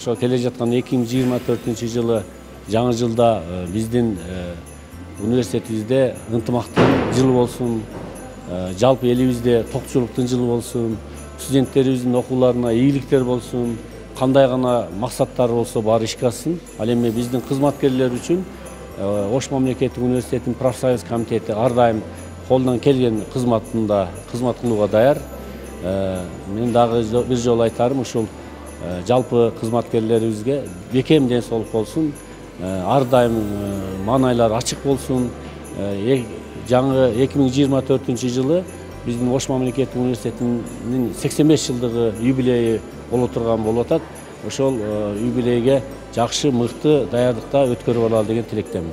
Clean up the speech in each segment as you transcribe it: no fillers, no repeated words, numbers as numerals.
ошо келе жаткан 2024 жаңы жылда биздин университетибизде ынтымактын жылы болсун, жалпы элибизде токчулуктун жылы болсун, студенттерибиздин окууларына ийгиликтер болсун, кандай гана максаттары болсо баары ишке ашсын. Ал эми биздин кызматкерлер үчүн Ош мамлекеттик университетинин профсоюз комитети ар дайым колунан келген кызмат кылууга даяр. Мен дагы бир жолу айтарым, ушул жалпы кызматкерлерибизге бекем ден соолук болсун, ар дайым маанайлар ачык болсун. Жаңы 2024 жылы биздин Ош мамлекеттик университетинин 85 жылдыгы юбилейи боло турган болуп атат. Ошол юбилейге жакшы, мыкты даярдыкта өткөрүп алалы деген тилектемин.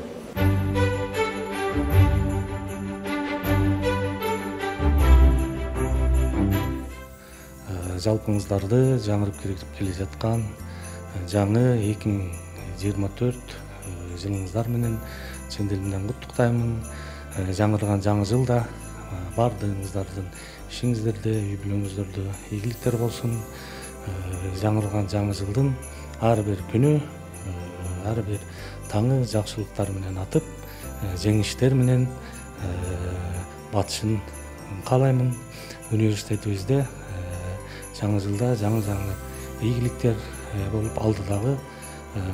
Жалпыңыздарды жаңырып келе жаткан жаңы 2024 жылыңыздар менен чын дилимден куттуктаймын. Жаңырган жаңы жылда бардыгыңыздардын ишиңиздерде, үй-бүлөңүздөрдө ийгиликтер болсун. Жаңырган жаңы жылдын ар бир күнү, ар бир таңы жакшылыктар менен атып, жеңиштер менен батышын каалаймын. Университетибизде жаңы жылда жаңы ийгиликтер болуп, алдыдагы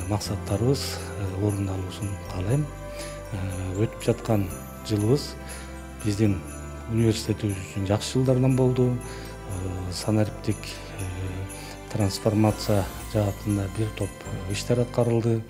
максаттарыбыз орундалуусун каалайм. Өтүп жаткан жылыбыз биздин университетибиз үчүн жакшы жылдардан болду. Санариптик трансформация жаатында бир топ иштер аткарылды.